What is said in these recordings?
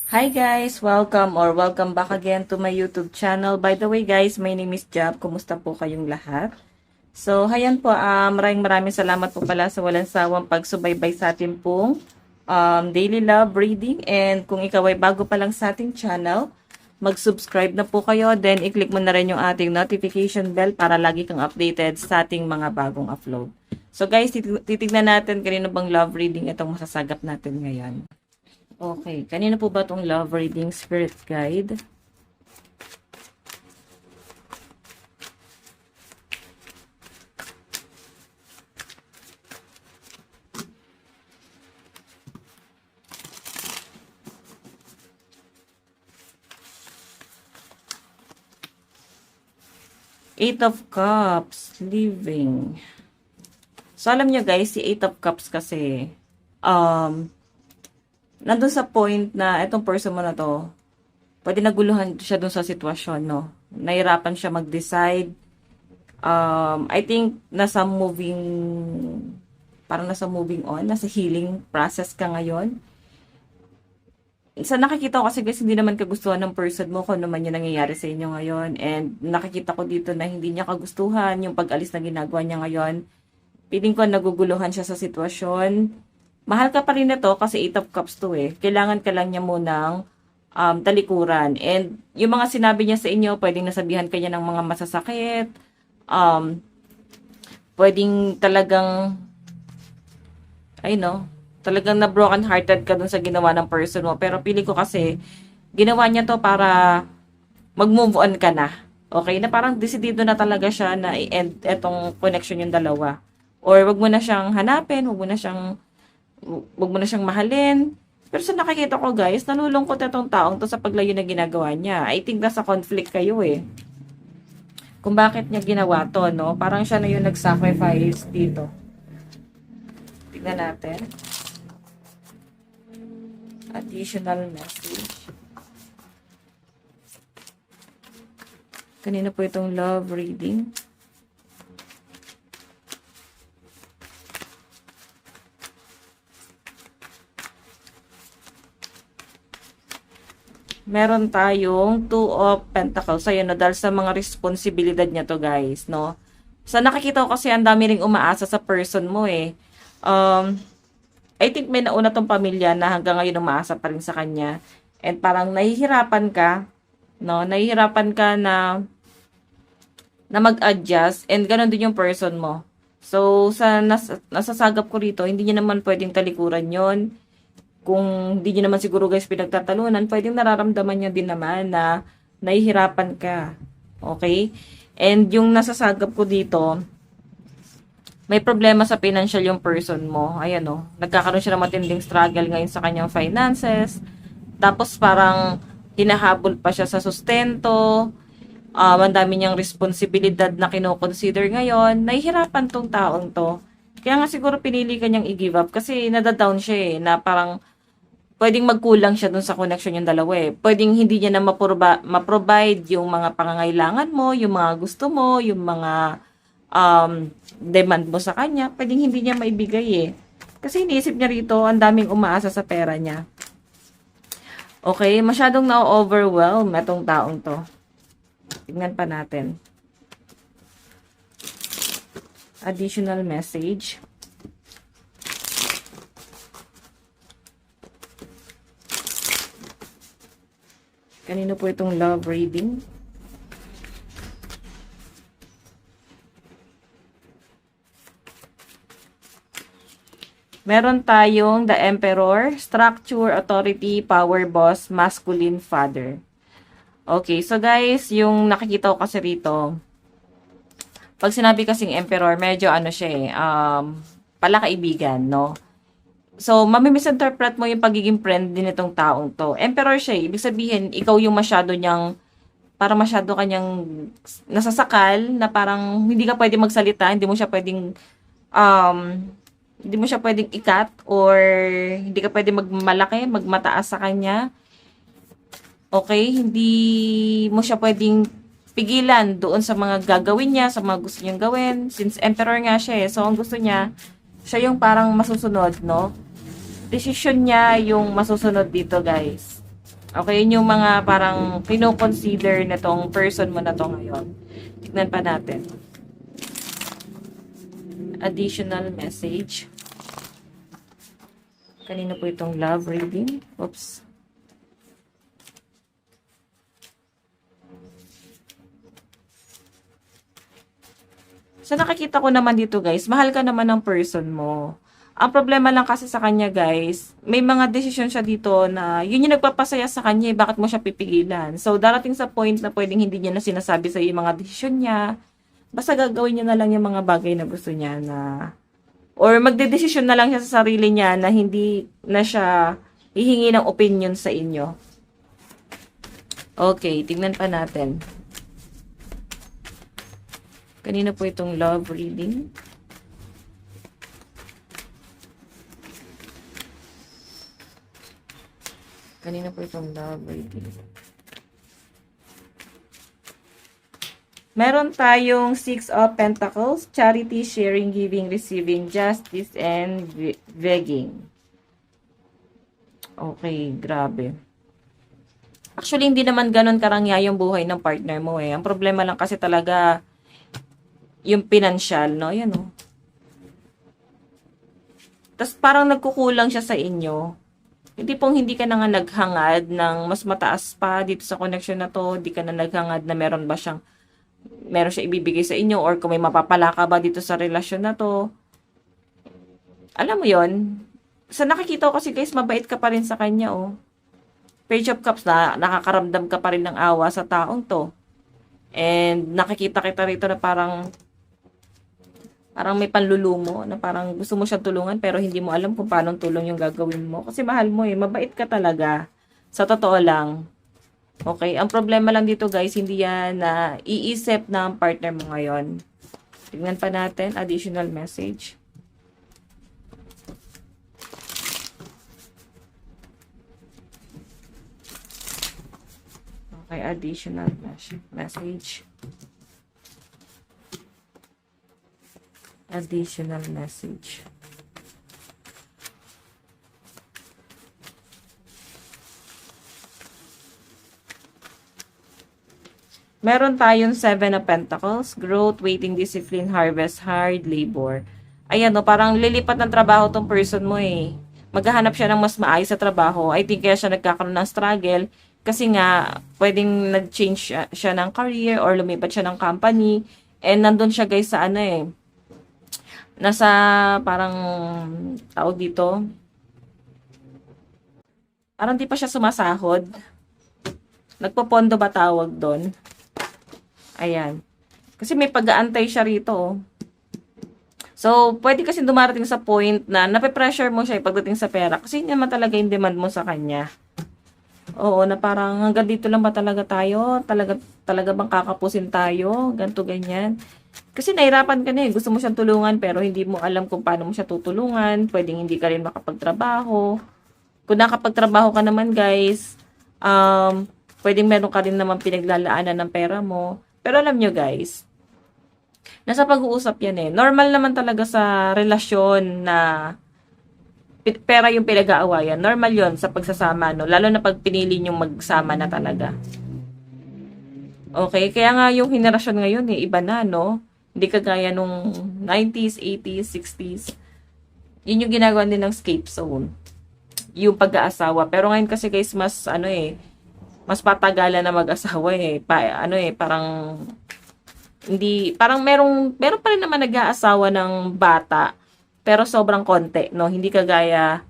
Hi guys! Welcome back again to my YouTube channel. By the way guys, my name is Jab. Kumusta po kayong lahat? So, hayan po, maraming salamat po pala sa walang sawang pagsubaybay sa atin pong daily love reading. And kung ikaw ay bago pa lang sa ating channel, mag-subscribe na po kayo. Then, i-click mo na rin yung ating notification bell para lagi kang updated sa ating mga bagong upload. So guys, titignan natin kanino bang love reading itong masasagap natin ngayon. Okay, kanina po ba itong love reading spirit guide? Eight of Cups, living. So, alam nyo guys, si Eight of Cups kasi, nandun sa point na itong person mo na to, pwede naguluhan siya dun sa sitwasyon, no? Nahirapan siya mag-decide. I think parang nasa moving on, nasa healing process ka ngayon. Sa nakikita ko kasi guys, hindi naman kagustuhan ng person mo kung ano man yung nangyayari sa inyo ngayon. And nakikita ko dito na hindi niya kagustuhan yung pag-alis na ginagawa niya ngayon. Piling ko naguguluhan siya sa sitwasyon. Mahal ka pa rin na to kasi 8 of Cups to eh. Kailangan ka lang niya munang talikuran. And yung mga sinabi niya sa inyo, pwedeng nasabihan ka niya ng mga masasakit. Pwedeng talagang, talagang na broken hearted ka dun sa ginawa ng person mo. Pero pili ko kasi, ginawa niya to para mag-move on ka na. Okay? Na parang decidido na talaga siya na i-end etong connection yung dalawa. Or wag mo na siyang hanapin, wag mo na siyang mahalin. Pero sa nakikita ko guys, nalulungkot itong taong to sa paglayo na ginagawa niya. I think nasa conflict kayo eh. Kung bakit niya ginawa to, no? Parang siya na yung nag-sacrifice dito. Tignan natin. Additional message. Kanina po itong love reading. Meron tayong Two of Pentacles. Ayun, no, dahil sa mga responsibilidad niya to, guys, no? Sa nakikita ko kasi ang dami ring umaasa sa person mo, eh. I think may nauna tong pamilya na hanggang ngayon umaasa pa rin sa kanya. And parang nahihirapan ka, no? Nahihirapan ka na mag-adjust. And ganun din yung person mo. So, sa nasasagap ko rito, hindi niya naman pwedeng talikuran yon. Kung hindi niyo naman siguro guys pinagtatalunan, pwedeng nararamdaman niya din naman na nahihirapan ka. Okay? And yung nasasagap ko dito, may problema sa financial yung person mo. Ayan o. Nagkakaroon siya ng matinding struggle ngayon sa kanyang finances. Tapos parang hinahabol pa siya sa sustento. Ang dami niyang responsibilidad na kinoconsider ngayon. Nahihirapan tong taong to. Kaya nga siguro pinili ka niyang i-give up kasi nadadown siya eh. Na parang pwedeng magkulang siya dun sa connection yung dalawa eh. Pwedeng hindi niya na ma-provide yung mga pangangailangan mo, yung mga gusto mo, yung mga demand mo sa kanya. Pwedeng hindi niya maibigay eh. Kasi iniisip niya rito, ang daming umaasa sa pera niya. Okay, masyadong na-overwhelm itong taong to. Tingnan pa natin. Additional message. Kanino po itong love reading? Meron tayong the Emperor, structure, authority, power, boss, masculine, father. Okay, so guys, yung nakikita ko kasi rito, pag sinabi kasing Emperor, medyo ano siya eh, palakaibigan, no? So, mamimisinterpret mo yung pagiging friend din itong taong to. Emperor siya, ibig sabihin, ikaw yung masyado kanyang nasasakal, na parang hindi ka pwedeng magsalita, hindi mo siya pwedeng ikat, or hindi ka pwedeng magmataas sa kanya. Okay? Hindi mo siya pwedeng pigilan doon sa mga gagawin niya, sa mga gusto niyang gawin. Since emperor nga siya eh. So, ang gusto niya, siya yung parang masusunod, no? Decision niya yung masusunod dito, guys. Okay, yun yung mga parang kino-consider na tong person mo na to ngayon. Tignan pa natin. Additional message. Kanina po itong love reading. Oops. So, nakikita ko naman dito, guys, mahal ka naman ng person mo. Ang problema lang kasi sa kanya, guys, may mga desisyon siya dito na yun yung nagpapasaya sa kanya, bakit mo siya pipigilan? So, darating sa point na pwedeng hindi niya na sinasabi sa iyo yung mga desisyon niya. Basta gagawin niya na lang yung mga bagay na gusto niya na or magdedesisyon na lang siya sa sarili niya na hindi na siya hihingi ng opinion sa inyo. Okay, tingnan pa natin. Kanina po itong love reading. Kanina po itong love reading. Meron tayong Six of Pentacles, charity, sharing, giving, receiving, justice, and begging. Okay, grabe. Actually, hindi naman ganun karangya yung buhay ng partner mo eh. Ang problema lang kasi talaga yung financial, no? Yan, no? Tapos parang nagkukulang siya sa inyo. Hindi pong hindi ka na nga naghangad ng mas mataas pa dito sa connection na to. Hindi ka na naghangad na meron siya ibibigay sa inyo or kung may mapapala ka ba dito sa relasyon na to. Alam mo yon, sa nakikita ko kasi guys, mabait ka pa rin sa kanya, oh. Page of Cups na nakakaramdam ka pa rin ng awa sa taong to. And nakikita kita rito na parang may panlulumo, na parang gusto mo siyang tulungan pero hindi mo alam kung paano tulong yung gagawin mo. Kasi mahal mo eh, mabait ka talaga. Sa totoo lang. Okay, ang problema lang dito guys, hindi yan na iisip ng partner mo ngayon. Tingnan pa natin, additional message. Okay, additional message. Additional message. Meron tayong Seven of Pentacles, growth, waiting, discipline, harvest, hard labor. Ayan, no, parang lilipat ng trabaho tong person mo eh. Maghahanap siya ng mas maayos sa trabaho. I think kaya siya nagkakaroon ng struggle kasi nga pwedeng nag-change siya ng career or lumipat siya ng company. And nandun siya guys sa ano eh. Nasa parang tawag dito. Parang di pa siya sumasahod. Nagpopondo ba tawag doon? Ayan. Kasi may pag-aantay siya rito. Oh. So, pwede kasi dumarating sa point na nape-pressure mo siya pagdating sa pera. Kasi yun naman talaga yung demand mo sa kanya. Oo, na parang hanggang dito lang ba talaga tayo? Talaga bang kakapusin tayo? Ganto ganyan. Kasi nahirapan ka na eh. Gusto mo siyang tulungan pero hindi mo alam kung paano mo siya tutulungan. Pwedeng hindi ka rin makapagtrabaho. Kung nakapagtrabaho ka naman guys, pwedeng meron ka rin naman pinaglalaanan ng pera mo. Pero alam nyo guys, nasa pag-uusap yan eh. Normal naman talaga sa relasyon na pera yung pinag-aawayan. Normal yon sa pagsasama, no? Lalo na pag pinili nyong magsama na talaga. Okay? Kaya nga yung henerasyon ngayon eh, iba na, no? Hindi kagaya nung 90s, 80s, 60s. Yun yung ginagawa nilang escape zone. Yung pag-aasawa. Pero ngayon kasi guys, mas ano eh, mas patagalan na mag-asawa eh. Parang hindi, parang meron pa rin naman nag-aasawa ng bata. Pero sobrang konti, no? Hindi kagaya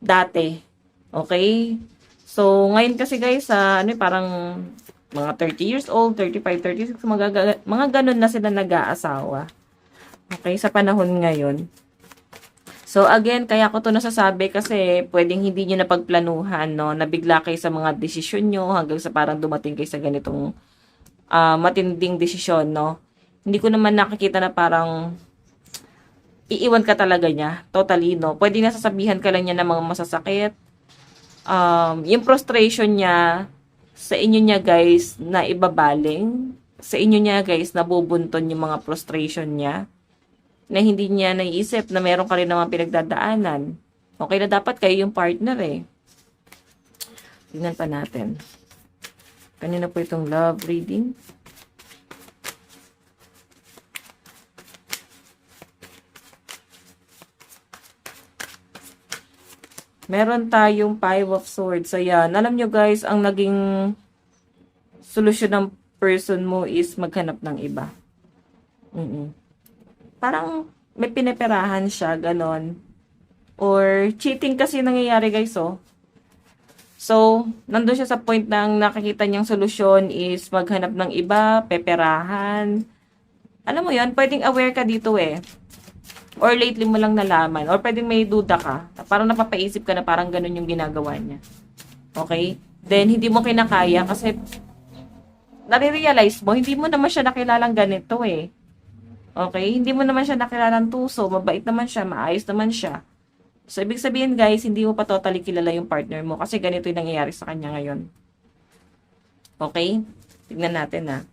dati. Okay? So, ngayon kasi guys, parang mga 30 years old, 35, 36, mga ganun na sila nag-aasawa. Okay? Sa panahon ngayon. So, again, kaya ko to nasasabi kasi pwedeng hindi nyo napagplanuhan, no? Nabigla kayo sa mga desisyon nyo hanggang sa parang dumating kayo sa ganitong matinding desisyon, no? Hindi ko naman nakikita na parang iiwan ka talaga niya. Totally, no? Pwede nasasabihan ka lang niya ng mga masasakit. Yung frustration niya sa inyo niya, guys, na ibabaling. sa inyo niya guys, nabubunton yung mga frustration niya, na hindi niya naiisip na meron ka rin naman pinagdadaanan. Okay na dapat kayo yung partner eh. Tingnan pa natin. Kanina po itong love reading. Meron tayong Five of Swords. Ayan. Alam nyo guys, ang naging solusyon ng person mo is maghanap ng iba. Parang may pineperahan siya, ganon. Or cheating kasi nangyayari guys, oh. So, nandun siya sa point na ang nakikita niyang solusyon is maghanap ng iba, peperahan. Alam mo yon, pwedeng aware ka dito eh. Or lately mo lang nalaman. Or pwedeng may duda ka. Parang napapaisip ka na parang ganun yung ginagawa niya. Okay? Then, hindi mo kinakaya kasi nare-realize mo, hindi mo naman siya nakilalang ganito eh. Okay? Hindi mo naman siya nakilalang tuso. Mabait naman siya. Maayos naman siya. So, ibig sabihin guys, hindi mo pa totally kilala yung partner mo kasi ganito yung nangyayari sa kanya ngayon. Okay? Tignan natin ha.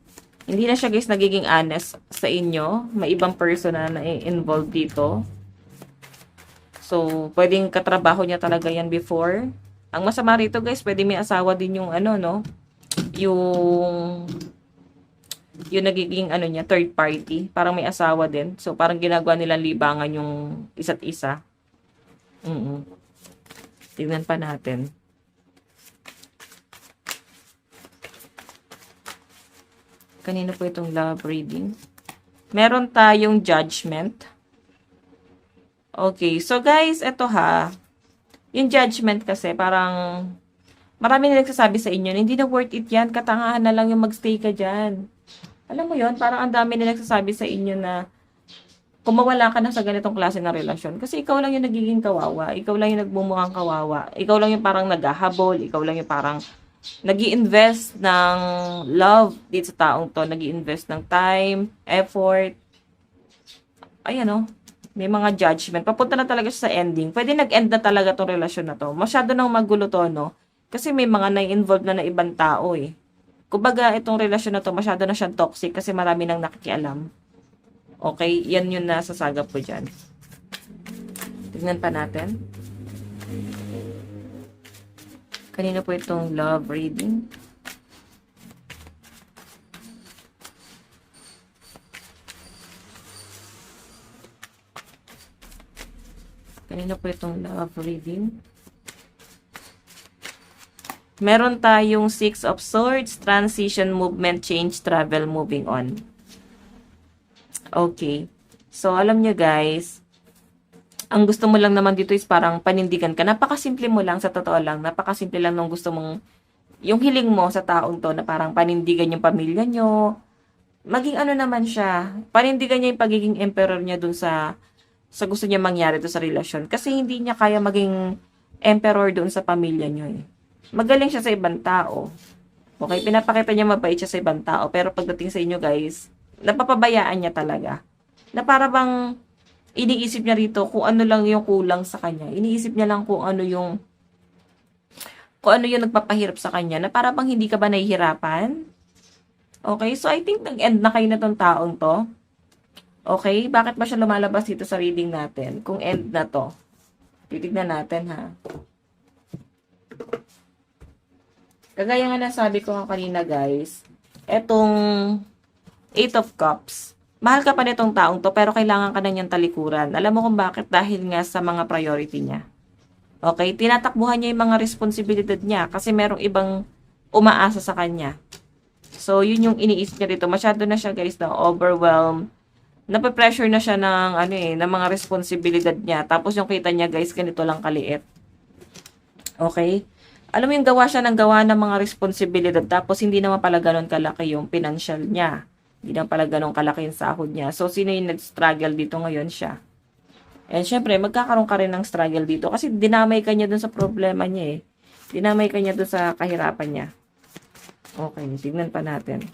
Hindi na siya guys nagiging honest sa inyo. May ibang person na involved dito. So, pwedeng katrabaho niya talaga yan before. Ang masama rito guys, pwede may asawa din yung ano, no? Yung nagiging ano niya, third party. Parang may asawa din. So, parang ginagawa nilang libangan yung isa't isa. Tignan pa natin. Kanino po itong love reading? Meron tayong judgment. Okay. So, guys, ito ha. Yung judgment kasi, parang marami na nagsasabi sa inyo na hindi na worth it yan. Katangahan na lang yung magstay ka dyan. Alam mo yon, parang ang dami na nagsasabi sa inyo na kung mawala ka na sa ganitong klase ng relasyon. Kasi ikaw lang yung nagiging kawawa. Ikaw lang yung nagmumukhang kawawa. Ikaw lang yung parang naghahabol. Ikaw lang yung parang nag-i-invest ng love dito sa taong to. Nag-i-invest ng time, effort. Ayan o. May mga judgment. Papunta na talaga siya sa ending. Pwede nag-end na talaga tong relasyon na to. Masyado nang magulo to, no? Kasi may mga na-involved na ibang tao eh. Kumbaga, itong relasyon na to, masyado na siyang toxic kasi marami nang nakikialam. Okay? Yan yung nasasagap ko dyan. Tignan pa natin. Kanina po itong love reading. Kanina po itong love reading. Meron tayong Six of Swords, transition, movement, change, travel, moving on. Okay. So, alam nyo guys, ang gusto mo lang naman dito is parang panindigan ka. Napakasimple mo lang, sa totoo lang. Napakasimple lang nung gusto mong, yung hiling mo sa taong to na parang panindigan yung pamilya nyo. Maging ano naman siya, panindigan niya yung pagiging emperor niya dun sa gusto niya mangyari to sa relasyon. Kasi hindi niya kaya maging emperor dun sa pamilya nyo eh. Magaling siya sa ibang tao. Okay, pinapakita niya mabait siya sa ibang tao. Pero pagdating sa inyo guys, napapabayaan niya talaga. Na para bang iniisip niya rito kung ano lang yung kulang sa kanya. Iniisip niya lang kung ano yung nagpapahirap sa kanya. Na para bang hindi ka ba nahihirapan? Okay, so I think nag-end na kayo na tong taong to. Okay, bakit ba siya lumalabas dito sa reading natin? Kung end na to. Titignan natin ha. Kagaya nga nasabi ko kanina guys, etong Eight of Cups. Mahal ka pa nitong taong to, pero kailangan ka na niyang talikuran. Alam mo kung bakit? Dahil nga sa mga priority niya. Okay? Tinatakbuhan niya yung mga responsibilidad niya kasi merong ibang umaasa sa kanya. So, yun yung iniisip niya dito. Masyado na siya, guys, na overwhelmed. Nape-pressure na siya ng mga responsibilidad niya. Tapos yung kita niya, guys, ganito lang kaliit. Okay? Alam mo yung gawa siya ng gawa ng mga responsibilidad. Tapos hindi naman pala ganun kalaki yung financial niya. Hindi na pala ganun kalaki yung sahod niya. So, sino yung nag-struggle dito ngayon siya? And syempre, magkakaroon ka rin ng struggle dito. Kasi dinamay ka niya dun sa problema niya eh. Dinamay ka niya dun sa kahirapan niya. Okay, tignan pa natin.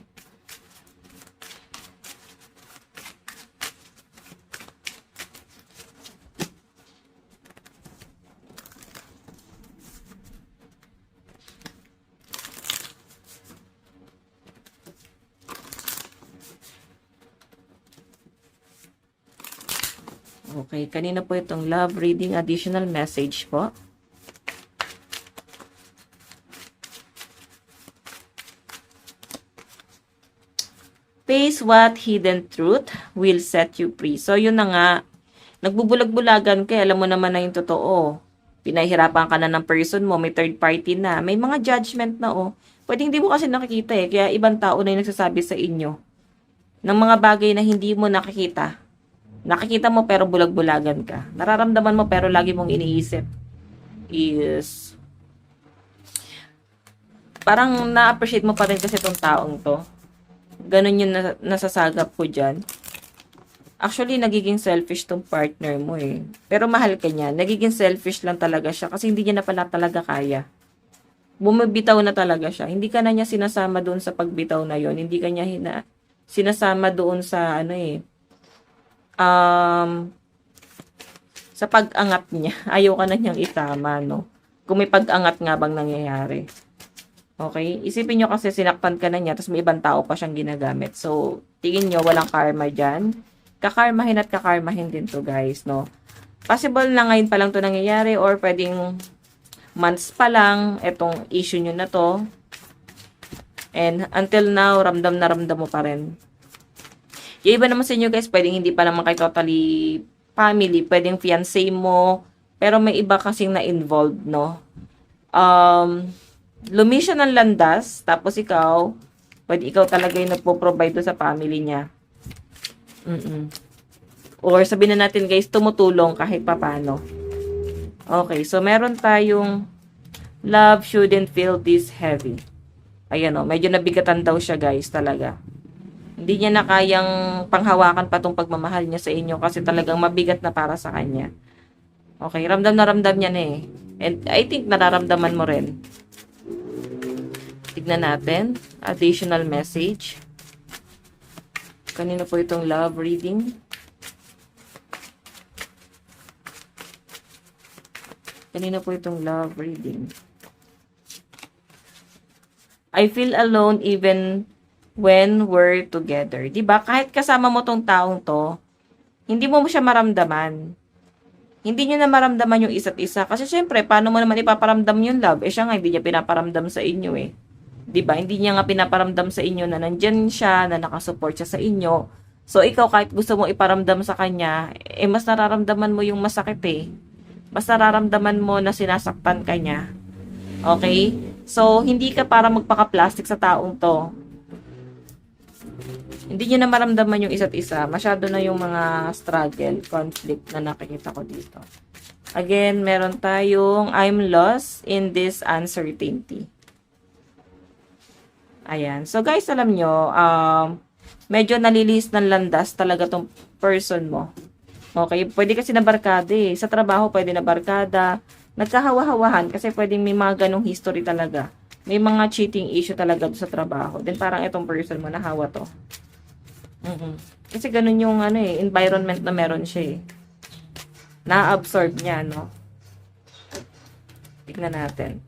Okay, kanina po itong love reading, additional message po. Face what hidden truth will set you free. So, yun na nga. Nagbubulag-bulagan ka, alam mo naman na yung totoo. Pinahirapan ka na ng person mo, may third party na. May mga judgment na, oh. Pwedeng hindi mo kasi nakikita eh, kaya ibang tao na yung nagsasabi sa inyo ng mga bagay na hindi mo nakikita. Nakikita mo pero bulag-bulagan ka. Nararamdaman mo pero lagi mong iniisip is parang na-appreciate mo pa rin kasi itong taong to. Ganun yung nasasagap ko dyan. Actually, nagiging selfish tong partner mo eh. Pero mahal ka niya. Nagiging selfish lang talaga siya kasi hindi niya na pala talaga kaya. Bumibitaw na talaga siya. Hindi ka na niya sinasama doon sa pagbitaw na yon. Hindi ka niya sinasama doon sa ano eh. Sa pag-angat niya. Ayaw ka na niyang itama, no? Kung may pag-angat nga bang nangyayari. Okay? Isipin nyo kasi sinaktan ka na niya tapos may ibang tao pa siyang ginagamit. So, tingin nyo walang karma dyan. Kakarmahin at kakarmahin din to guys, no? Possible na ngayon pa lang to nangyayari or pwedeng months pa lang itong issue nyo na to. And until now, ramdam na ramdam mo pa rin. Yung iba naman sa inyo guys, pwedeng hindi pa naman kayo totally family. Pwedeng fiancé mo. Pero may iba kasing na-involved, no? Lumisya ng landas, tapos ikaw, pwede ikaw talaga yung nagpo-provide sa family niya. Or sabihin na natin guys, tumutulong kahit papano. Okay, so meron tayong love shouldn't feel this heavy. Ayan o, medyo nabigatan daw siya guys talaga. Hindi niya na kayang panghawakan pa tong pagmamahal niya sa inyo kasi talagang mabigat na para sa kanya. Okay, ramdam na ramdam niya na eh. And I think nararamdaman mo rin. Tignan natin. Additional message. Kanina po itong love reading. Kanina po itong love reading. I feel alone even when we're together. Diba? Kahit kasama mo tong taong to, hindi mo siya maramdaman. Hindi nyo na maramdaman yung isa't isa. Kasi syempre, paano mo naman ipaparamdam yung love? Eh siya nga, hindi niya pinaparamdam sa inyo eh. 'Di ba? Hindi niya nga pinaparamdam sa inyo na nandiyan siya, na nakasupport siya sa inyo. So, ikaw kahit gusto mo iparamdam sa kanya, eh mas nararamdaman mo yung masakit eh. Mas nararamdaman mo na sinasaktan ka niya. Okay? So, hindi ka para magpaka-plastic sa taong to. Hindi niyo na maramdaman yung isa't isa. Masyado na yung mga struggle, conflict na nakikita ko dito. Again, meron tayong I'm lost in this uncertainty. Ayan. So, guys, alam nyo, medyo nalilis ng landas talaga tong person mo. Okay? Pwede kasi na barkada eh. Sa trabaho, pwede na barkada. Nagkahawa-hawahan kasi pwedeng may mga ganong history talaga. May mga cheating issue talaga sa trabaho. Then, parang itong person mo, nahawa to. Kasi ganun yung ano eh, environment na meron siya eh. Na-absorb niya, no? Tignan natin.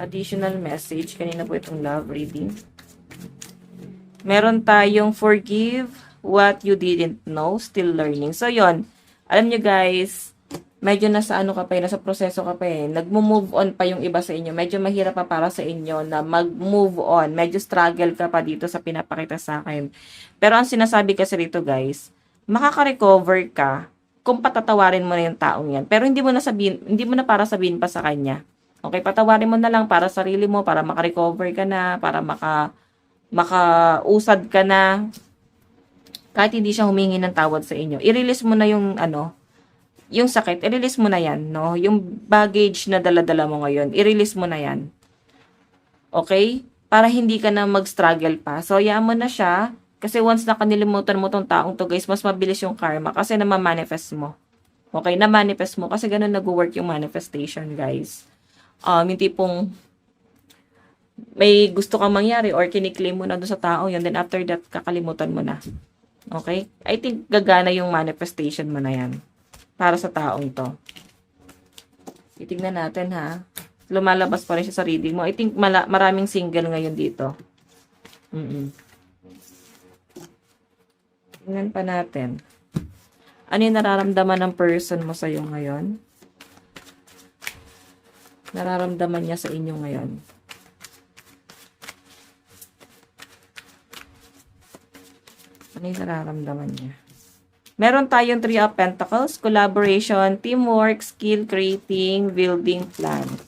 Additional message. Kanina po itong love reading. Meron tayong forgive what you didn't know, still learning. So, yon. Alam nyo guys, medyo nasa ano ka pa nasa proseso ka pa eh. Nag-move on pa yung iba sa inyo. Medyo mahirap pa para sa inyo na mag-move on. Medyo struggle ka pa dito sa pinapakita sa akin. Pero ang sinasabi kasi rito guys, makaka-recover ka kung patatawarin mo na yung taong yan. Pero hindi mo na para sabihin pa sa kanya. Okay, patawarin mo na lang para sarili mo, para maka-recover ka na, para makausad ka na. Kahit hindi siya humingi ng tawad sa inyo. I-release mo na yung yung sakit, i-release mo na yan, no? Yung baggage na dala-dala mo ngayon, i-release mo na yan. Okay? Para hindi ka na mag-struggle pa. So, hayaan mo na siya. Kasi once na kanilimutan mo tong taong to, guys, mas mabilis yung karma. Kasi na-manifest mo. Okay? Na-manifest mo. Kasi ganun nag-work yung manifestation, guys. Yung tipong may gusto kang mangyari or kiniklaim mo na doon sa tao yun, then after that, kakalimutan mo na. Okay? I think gagana yung manifestation mo na yan. Para sa taong to. Titignan natin ha. Lumalabas pa rin siya sa reading mo. I think maraming single ngayon dito. Tingnan pa natin. Ano yung nararamdaman ng person mo sa'yo ngayon? Nararamdaman niya sa inyo ngayon. Ano yung nararamdaman niya? Meron tayong 3 of Pentacles, collaboration, teamwork, skill creating, building plans.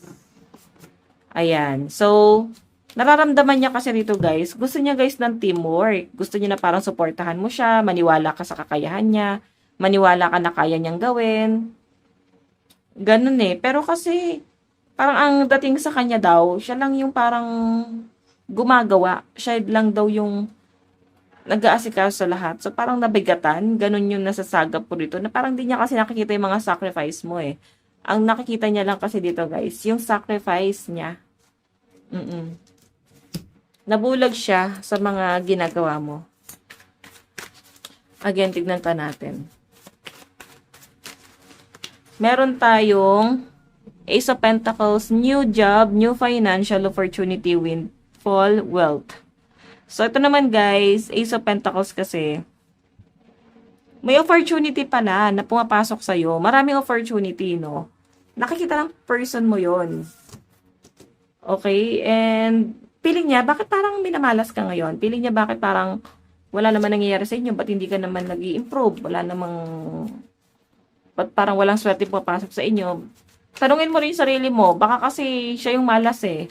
Ayan. So, nararamdaman niya kasi rito guys, gusto niya guys ng teamwork. Gusto niya na parang suportahan mo siya, maniwala ka sa kakayahan niya, maniwala ka na kaya niyang gawin. Ganun eh. Pero kasi, parang ang dating sa kanya daw, siya lang yung parang gumagawa. Siya lang daw yung nag-aasikaso sa lahat. So, parang nabigatan. Ganun yung nasasagap po dito. Na parang di niya kasi nakikita yung mga sacrifice mo eh. Ang nakikita niya lang kasi dito guys, yung sacrifice niya. Nabulag siya sa mga ginagawa mo. Again, tignan pa natin. Meron tayong Ace of Pentacles, new job, new financial opportunity, windfall, wealth. So, ito naman guys, Ace of Pentacles kasi, may opportunity pala na pumapasok sa'yo. Maraming opportunity, no? Nakikita ng person mo yon. Okay? And, feeling niya, bakit parang minamalas ka ngayon? Feeling niya, bakit parang wala naman nangyayari sa inyo? Ba't hindi ka naman nag-i-improve? Wala namang, ba't parang walang swerte pumapasok sa inyo? Tanungin mo rin yung sarili mo, baka kasi siya yung malas eh.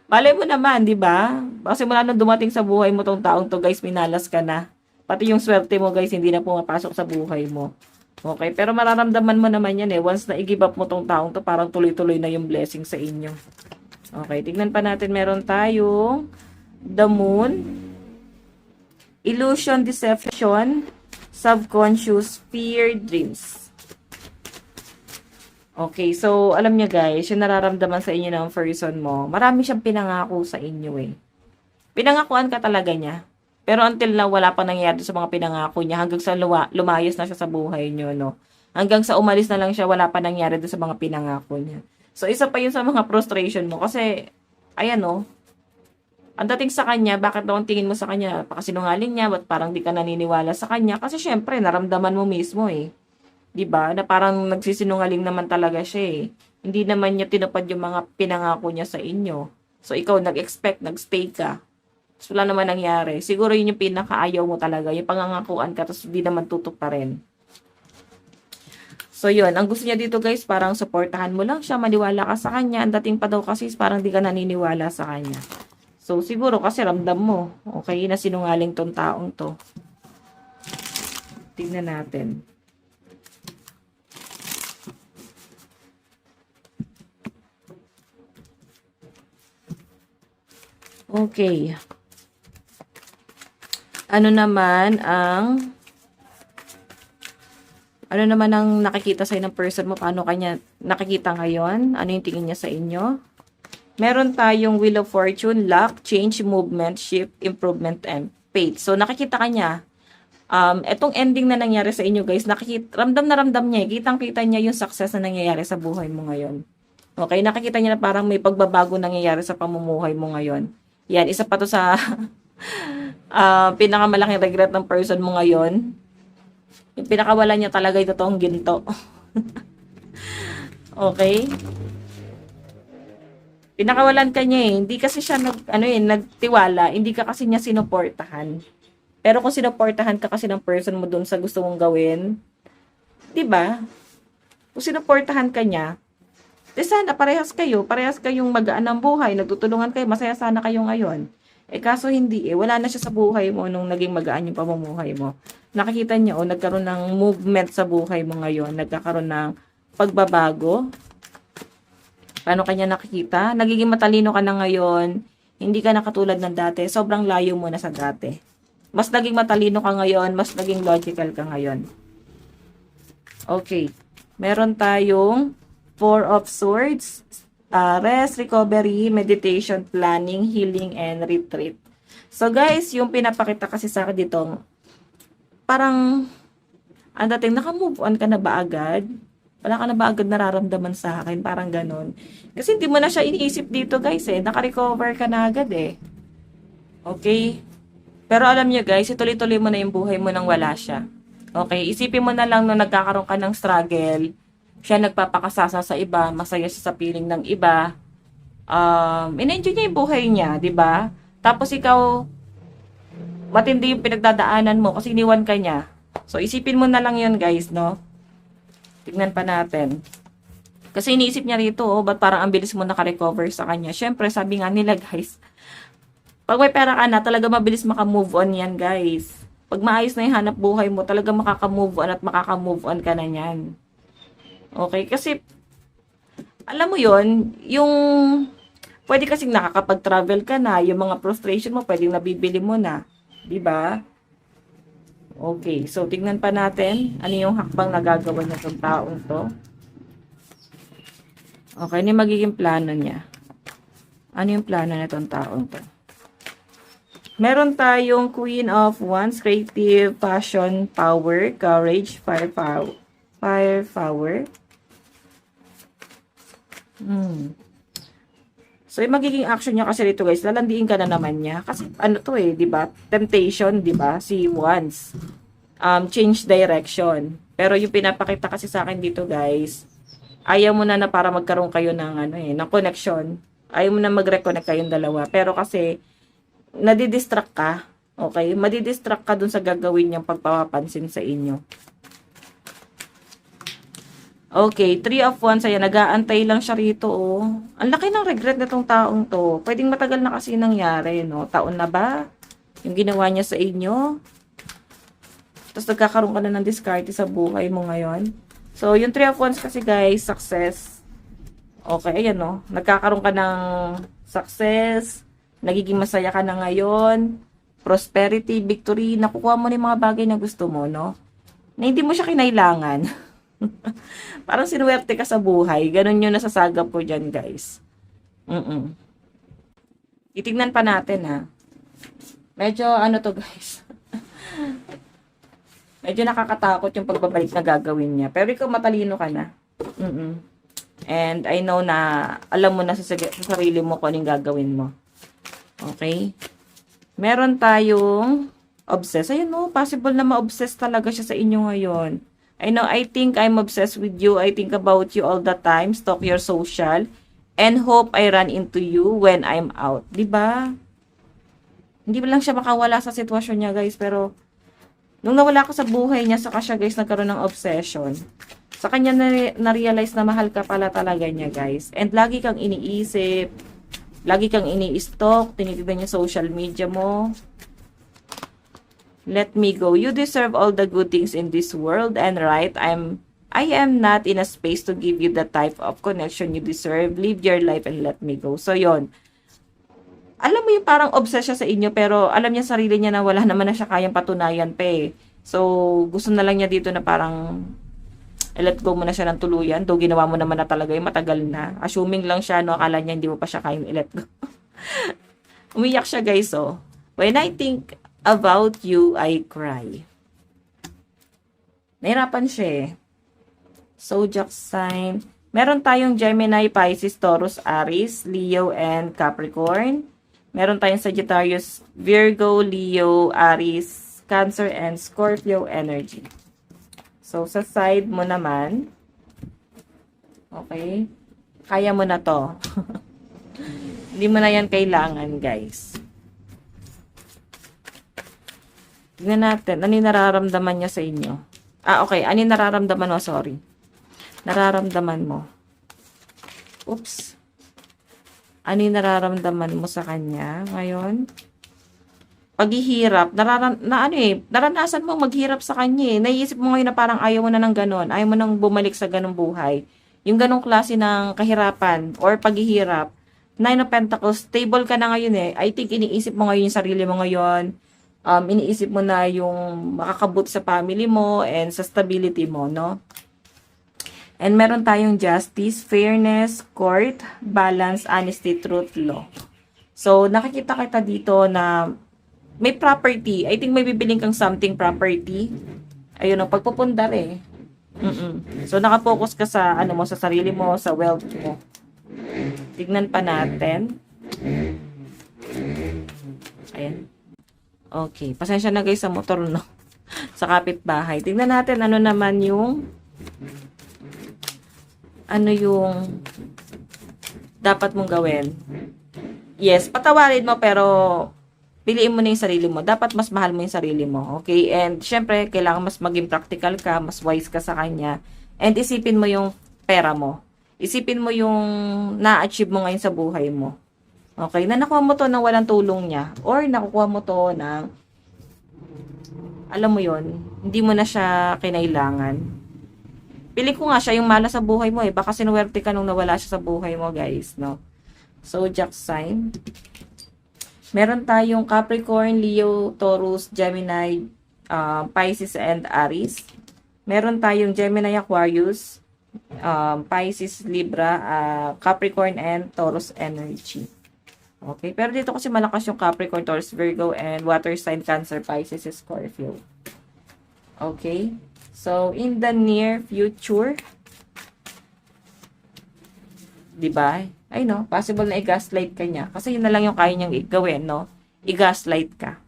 Malay mo naman, di ba? Kasi mula nung dumating sa buhay mo tong taong to, guys, minalas ka na. Pati yung swerte mo, guys, hindi na pumapasok sa buhay mo. Okay? Pero mararamdaman mo naman yan eh. Once na i-give up mo tong taong to, parang tuloy-tuloy na yung blessing sa inyo. Okay, tignan pa natin. Meron tayong the moon, illusion, deception, subconscious, fear, dreams. Okay, so alam niya guys, yung nararamdaman sa inyo ng person mo, marami siyang pinangako sa inyo eh. Pinangakuan ka talaga niya. Pero until na wala pa nangyayari sa mga pinangako niya, hanggang sa lumayas na siya sa buhay niyo, no? Hanggang sa umalis na lang siya, wala pa nangyari sa mga pinangako niya. So, isa pa yun sa mga frustration mo. Kasi, ayan no, ang dating sa kanya, bakit daw ang tingin mo sa kanya? Pakasinungaling niya, ba't parang di ka naniniwala sa kanya? Kasi syempre, naramdaman mo mismo eh. 'Di ba? Na parang nagsisinungaling naman talaga siya eh. Hindi naman niya tinupad yung mga pinangako niya sa inyo. So, ikaw nag-expect, nag-stay ka. So, wala naman nangyari. Siguro yun yung pinakaayaw mo talaga. Yung pangangakuan ka, tapos hindi naman tutuparin. So, yun. Ang gusto niya dito guys, parang supportahan mo lang siya, maniwala ka sa kanya. Ang dating pa daw kasi, parang di ka naniniwala sa kanya. So, siguro kasi ramdam mo. Okay, na sinungaling tong taong to. Tignan natin. Okay. Ano naman ang nakikita sa'yo ng person mo? Paano kanya nakikita ngayon? Ano yung tingin niya sa inyo? Meron tayong Wheel of Fortune, luck, change, movement, shift, improvement, and fate. So, nakikita kanya. Etong ending na nangyari sa inyo, guys, ramdam na ramdam niya. Kitang-kita niya yung success na nangyayari sa buhay mo ngayon. Okay? Nakikita niya na parang may pagbabago nangyayari sa pamumuhay mo ngayon. Yan, isa pa to sa pinakamalaking regret ng person mo ngayon. Yung pinakawala niya talaga ito toong ginto. Okay? Pinakawalan ka niya eh. Hindi kasi siya nagtiwala. Hindi ka kasi niya sinuportahan. Pero kung sinuportahan ka kasi ng person mo dun sa gusto mong gawin, 'di ba? Kung sinuportahan ka niya, sana parehas kayong magaan ng buhay, nagtutulungan kayo, masaya sana kayo ngayon. Kaso hindi wala na siya sa buhay mo nung naging magaan yung pamumuhay mo. Nakikita niya nagkaroon ng movement sa buhay mo ngayon, nagkakaroon ng pagbabago. Paano kanya nakikita? Nagiging matalino ka na ngayon, hindi ka na katulad ng dati, sobrang layo mo na sa dati. Mas naging matalino ka ngayon, mas naging logical ka ngayon. Okay, meron tayong 4 of Swords, rest, recovery, meditation, planning, healing, and retreat. So guys, yung pinapakita kasi sa akin dito, parang, ang dating, naka-move on ka na ba agad? Wala ka na ba agad nararamdaman sa akin? Parang ganun. Kasi hindi mo na siya iniisip dito guys naka-recover ka na agad Okay? Pero alam nyo guys, ituloy-tuloy mo na yung buhay mo nang wala siya. Okay, isipin mo na lang nung nagkakaroon ka ng struggle, siya nagpapakasasa sa iba, masaya siya sa piling ng iba, in-enjoy niya yung buhay niya, di ba? Tapos ikaw, matindi yung pinagdadaanan mo kasi iniwan ka niya. So, isipin mo na lang yun guys, no? Tignan pa natin. Kasi iniisip niya rito, oh, ba't parang ang bilis mo naka-recover sa kanya? Syempre, sabi nga nila guys, pag may pera ka na, talaga mabilis maka-move on yan guys. Pag maayos na yung hanap buhay mo, talaga makaka-move on at makaka-move on ka na yan. Okay? Kasi, alam mo yon yung, pwede kasing nakakapag-travel ka na, yung mga frustration mo, pwedeng nabibili mo na. Diba? Okay. So, tignan pa natin, ano yung hakbang na gagawin na itong taong to. Okay, ano yung magiging plano niya? Ano yung plano na itong taong to? Meron tayong Queen of Wands, creative, passion, power, courage, firepower. So, yung magiging action niya kasi dito guys, lalandiin ka na naman niya. Kasi ano to eh, di ba? Temptation, di ba? Si Wands. Change direction. Pero yung pinapakita kasi sa akin dito guys, ayaw mo na para magkaroon kayo ng ng connection. Ayaw mo na mag-reconnect kayong dalawa. Pero kasi, nadidistract ka. Okay? Madidistract ka dun sa gagawin niyang pagpapapansin sa inyo. Okay, 3 of Wands, ayan, nag-aantay lang siya rito, oh. Ang laki ng regret nitong taong to. Pwedeng matagal na kasi nangyari, no? Taon na ba? Yung ginawa niya sa inyo? Tapos nagkakaroon ka na ng discard sa buhay mo ngayon. So, yung 3 of Wands kasi, guys, success. Okay, ayan, no? Nagkakaroon ka ng success, nagiging masaya ka na ngayon, prosperity, victory, nakukuha mo na yung mga bagay na gusto mo, no? Na hindi mo siya kinailangan. Parang sinuwerte ka sa buhay. Ganun yung nasasagap ko dyan, guys. Itignan pa natin, ha. Medyo, ano to, guys. Medyo nakakatakot yung pagbabalik na gagawin niya. Pero ikaw, matalino ka na. And I know na, alam mo na sa sarili mo kung anong gagawin mo. Okay? Meron tayong obsessed. Ayun, no, possible na ma-obsess talaga siya sa inyo ngayon. I know, I think I'm obsessed with you. I think about you all the time. Stalk your social. And hope I run into you when I'm out. Diba? Hindi ba lang siya makawala sa sitwasyon niya, guys. Pero, nung nawala ka sa buhay niya, saka siya, guys, nagkaroon ng obsession. Sa kanya na-realize na mahal ka pala talaga niya, guys. And lagi kang iniisip. Lagi kang ini-stalk. Tinitignan niya social media mo. Let me go. You deserve all the good things in this world, and right, I am not in a space to give you the type of connection you deserve. Live your life and let me go. So, yon. Alam mo yung parang obsessed siya sa inyo, pero alam niya sarili niya na wala naman na siya kayang patunayan pa eh. So, gusto na lang niya dito na parang let go mo na siya ng tuluyan. Though ginawa mo naman na talaga yung matagal na. Assuming lang siya, no, akala niya hindi mo pa siya kayang i-let go. Umiyak siya, guys, oh. When I think about you, I cry. Nahirapan siya eh. Zodiac sign. Meron tayong Gemini, Pisces, Taurus, Aries, Leo, and Capricorn. Meron tayong Sagittarius, Virgo, Leo, Aries, Cancer, and Scorpio energy. So, sa side mo naman, okay, kaya mo na to. Hindi mo na yan kailangan, guys. Tignan natin, ano yung nararamdaman niya sa inyo? Okay, ano yung nararamdaman mo? Sorry. Nararamdaman mo. Oops. Ano yung nararamdaman mo sa kanya ngayon? Paghihirap, naranasan mo maghirap sa kanya eh. Naiisip mo ngayon na parang ayaw mo na ng ganon. Ayaw mo nang bumalik sa ganong buhay. Yung ganong klase ng kahirapan or paghihirap. Nine of Pentacles, stable ka na ngayon eh. I think iniisip mo ngayon yung sarili mo ngayon. Iniisip mo na yung makakabuti sa family mo and sa stability mo, no? And meron tayong justice, fairness, court, balance, honesty, truth, law. So, nakikita kita dito na may property. I think may bibiling kang something property. Ayun o, pagpupundar eh. So, nakapokus ka sa, mo, sa sarili mo, sa wealth mo. Tignan pa natin. Ayan. Okay. Pasensya na guys sa motor, no? Sa kapitbahay. Tingnan natin ano naman yung dapat mong gawin. Yes, patawarin mo pero piliin mo na yung sarili mo. Dapat mas mahal mo yung sarili mo. Okay? And syempre, kailangan mas maging practical ka, mas wise ka sa kanya. And isipin mo yung pera mo. Isipin mo yung na-achieve mo ngayon sa buhay mo. Okay? Na nakuha mo to ng walang tulong niya. Or nakukuha mo to ng, alam mo yon, hindi mo na siya kinailangan. Piling ko nga siya yung mala sa buhay mo eh. Baka sinuwerte ka nung nawala siya sa buhay mo, guys, no? Zodiac sign. Meron tayong Capricorn, Leo, Taurus, Gemini, Pisces, and Aries. Meron tayong Gemini, Aquarius, Pisces, Libra, Capricorn, and Taurus energy. Okay, pero dito kasi malakas yung Capricorn, Taurus, Virgo, and water sign, Cancer, Pisces, Scorpio. Okay, so in the near future, diba? Ay no, possible na i-gaslight ka niya. Kasi yun na lang yung kaya niyang gawin, no? I-gaslight ka.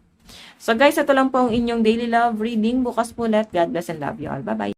So guys, ito lang po ang inyong daily love reading. Bukas po ulit. God bless and love you all. Bye-bye.